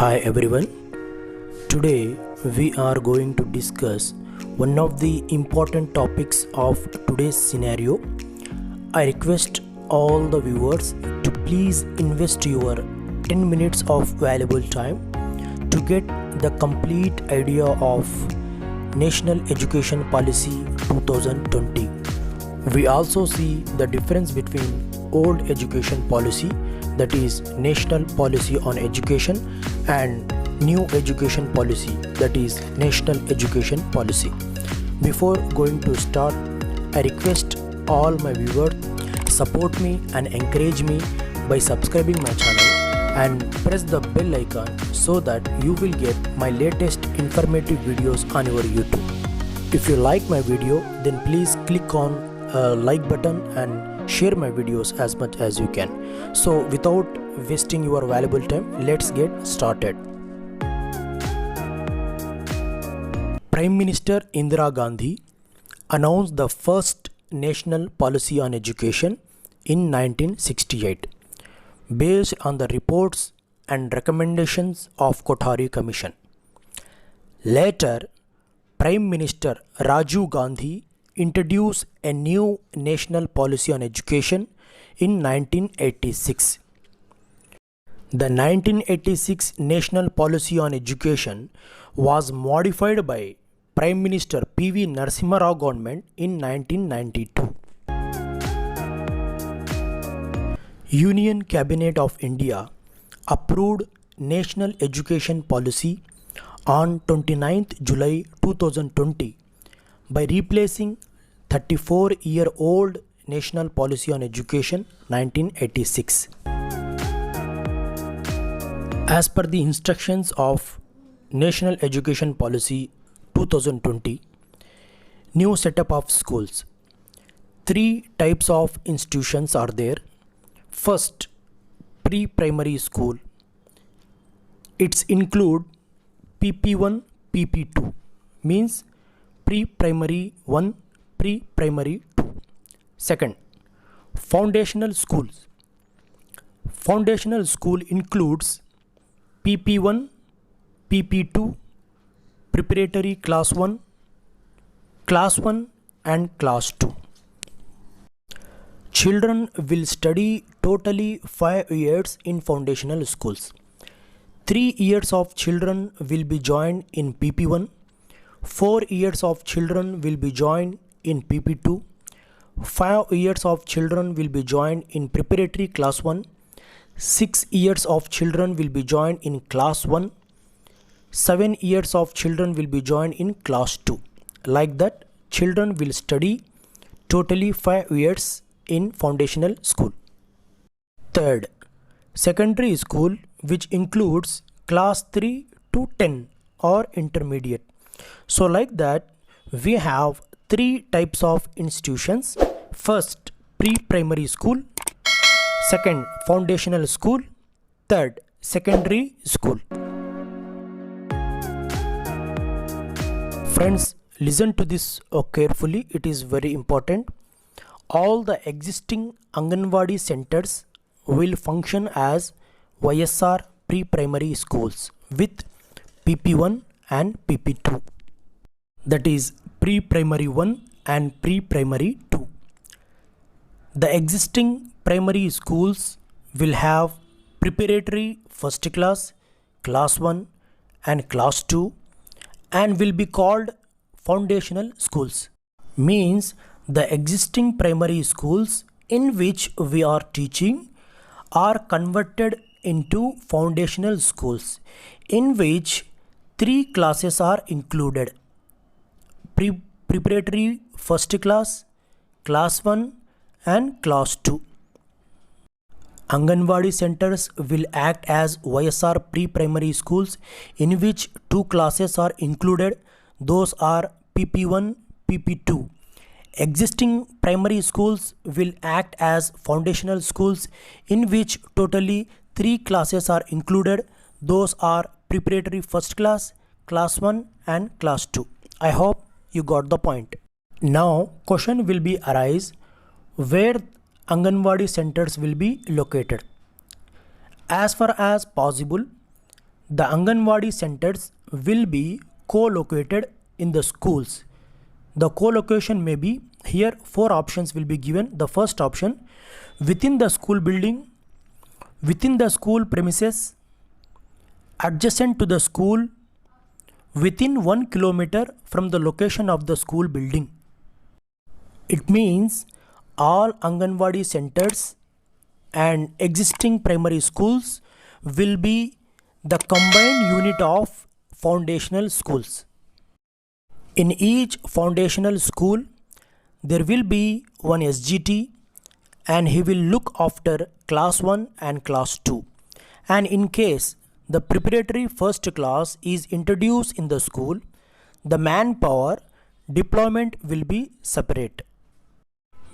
Hi everyone. Today we are going to discuss one of the important topics of today's scenario. I request all the viewers to please invest your 10 minutes of valuable time to get the complete idea of National Education Policy 2020. We also see the difference between old education policy, that is National Policy on Education, and new education policy, that is National Education Policy. Before going to start, I request all my viewers support me and encourage me by subscribing my channel and press the bell icon so that you will get my latest informative videos on your YouTube. If you like my video, then please click on like button and share my videos as much as you can. So without wasting your valuable time, let's get started. Prime Minister Indira Gandhi announced the first national policy on education in 1968 based on the reports and recommendations of Kothari Commission. Later, Prime Minister Rajiv Gandhi introduced a new national policy on education in 1986. The 1986 National Policy on Education was modified by Prime Minister P.V. Narasimha Rao government in 1992. Union Cabinet of India approved National Education Policy on 29th July 2020 by replacing 34-year-old National Policy on Education 1986. As per the instructions of National Education Policy 2020, new setup of schools. 3 types of institutions are there. First, pre-primary school. It's include PP1, PP2, means pre-primary 1, pre-primary 2. Second, foundational schools. Foundational school includes PP1, PP2, preparatory class 1 and class 2. Children will study totally 5 years in foundational schools. 3 years of children will be joined in PP1, 4 years of children will be joined in PP2, 5 years of children will be joined in preparatory class 1, 6 years of children will be joined in class 1, 7 years of children will be joined in class 2. Like that, children will study totally 5 years in foundational school. Third, secondary school, which includes class 3 to 10 or intermediate. So like that, we have 3 types of institutions. First, pre-primary school. Second, foundational school. Third, secondary school. Friends, listen to this carefully. It is very important. All the existing Anganwadi centers will function as YSR pre-primary schools with PP1 and PP2. That is pre-primary 1 and pre-primary 2. The existing primary schools will have preparatory first class, class 1 and class 2, and will be called foundational schools. Means the existing primary schools in which we are teaching are converted into foundational schools in which 3 classes are included: preparatory first class, class 1 and class 2. Anganwadi centers will act as YSR pre-primary schools in which 2 classes are included. Those are PP1, PP2. Existing primary schools will act as foundational schools in which totally 3 classes are included. Those are preparatory first class, class 1 and class 2. I hope you got the point. Now question will be arise where Anganwadi centers will be located. As far as possible, The Anganwadi centers will be co-located in the schools. The co-location may be, here 4 options will be given. The first option, within the school building, within the school premises, adjacent to the school, within 1 kilometer from the location of the school building. It means all Anganwadi centers and existing primary schools will be the combined unit of foundational schools. In each foundational school, there will be one SGT and he will look after class 1 and class 2. And in case the preparatory first class is introduced in the school, the manpower deployment will be separate.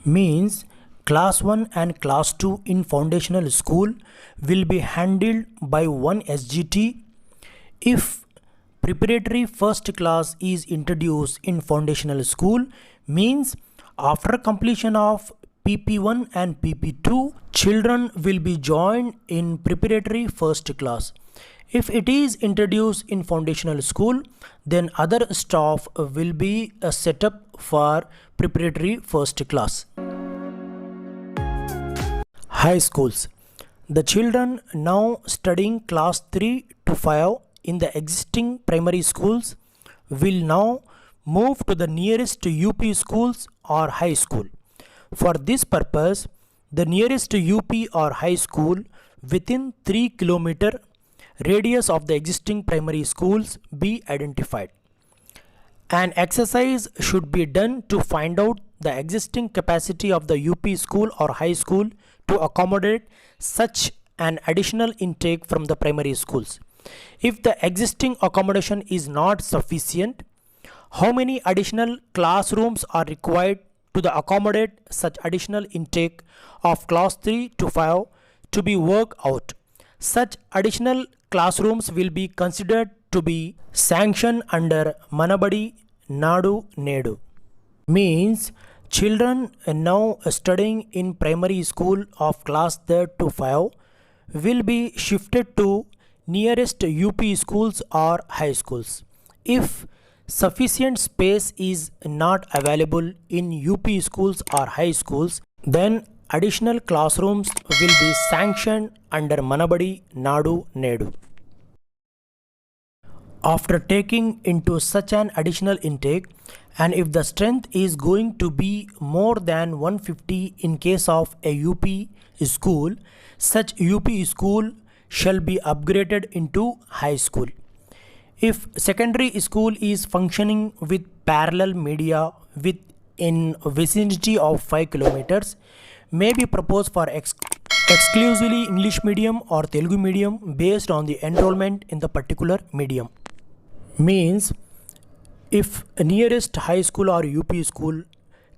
Means class 1 and class 2 in foundational school will be handled by one SGT. If preparatory first class is introduced in foundational school, means after completion of PP1 and PP2, children will be joined in preparatory first class. If it is introduced in foundational school, then other staff will be set up for preparatory first class. High schools. The children now studying class 3 to 5 in the existing primary schools will now move to the nearest UP schools or high school. For this purpose, the nearest UP or high school within 3 km radius of the existing primary schools be identified. An exercise should be done to find out the existing capacity of the UP school or high school to accommodate such an additional intake from the primary schools. If the existing accommodation is not sufficient, how many additional classrooms are required to accommodate such additional intake of class 3 to 5 to be worked out. Such additional classrooms will be considered to be sanctioned under Manabadi Nadu Nedu. Means children now studying in primary school of class 3 to 5 will be shifted to nearest UP schools or high schools. If sufficient space is not available in UP schools or high schools, then additional classrooms will be sanctioned under Manabadi Nadu Nedu. After taking into such an additional intake, and if the strength is going to be more than 150 in case of a UP school, such UP school shall be upgraded into high school. If secondary school is functioning with parallel media within vicinity of 5 kilometers, may be proposed for exclusively English medium or Telugu medium based on the enrollment in the particular medium. Means if nearest high school or UP school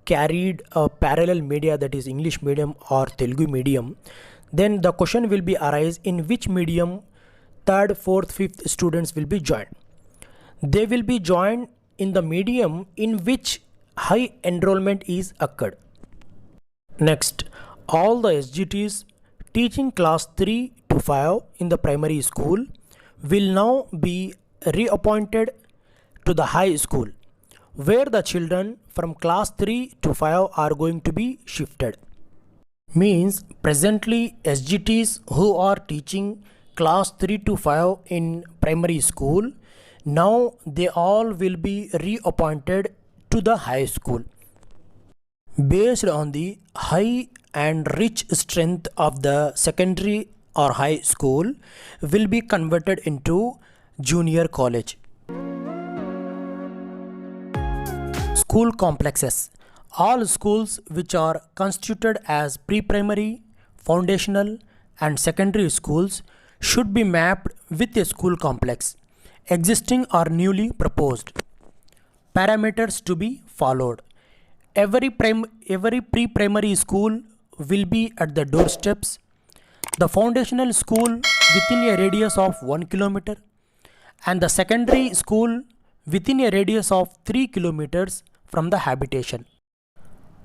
carried a parallel media, that is English medium or Telugu medium, then the question will be arise in which medium 3rd, 4th, 5th students will be joined. They will be joined in the medium in which high enrollment is occurred. Next, all the SGTs teaching class 3 to 5 in the primary school will now be reappointed to the high school, where the children from class 3 to 5 are going to be shifted. Means presently SGTs who are teaching class 3 to 5 in primary school, now they all will be reappointed to the high school. Based on the high and rich strength of the secondary or high school will be converted into junior college. School complexes. All schools which are constituted as pre-primary, foundational and secondary schools should be mapped with a school complex, existing or newly proposed. Parameters to be followed. Every pre-primary school will be at the doorsteps. The foundational school within a radius of 1 kilometer and the secondary school within a radius of 3 kilometers from the habitation.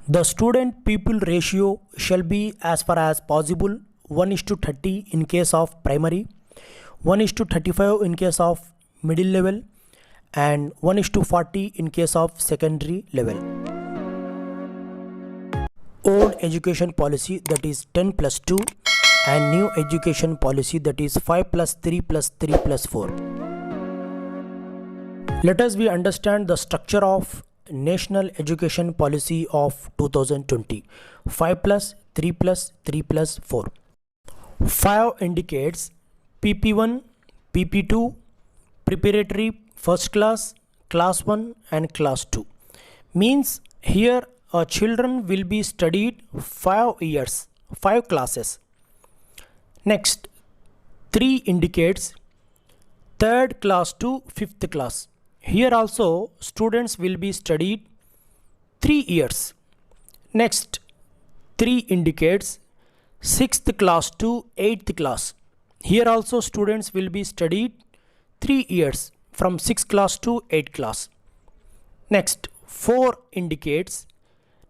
The student pupil ratio shall be as far as possible 1:30 in case of primary, 1:35 in case of middle level, and 1:40 in case of secondary level. Old education policy, that is 10+2, and new education policy, that is 5+3+3+4. Let us understand the structure of National Education Policy of 2020. 5+3+3+4. 5 indicates PP1, PP2, preparatory, first class, class 1 and class 2. Means here children will be studied 5 years, 5 classes. Next, 3 indicates third class to 5th class. Here also students will be studied 3 years. Next, 3 indicates 6th class to 8th class. Here also students will be studied 3 years from 6th class to 8th class. Next, 4 indicates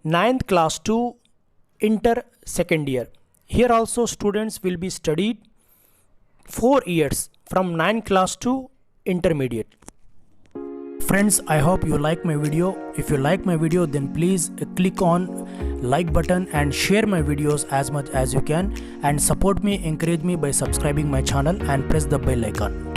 9th class to inter second year. Here also students will be studied 4 years from 9th class to intermediate. Friends, I hope you like my video. If you like my video, then please click on like button and share my videos as much as you can, and support me, encourage me by subscribing my channel and press the bell icon. Thank you.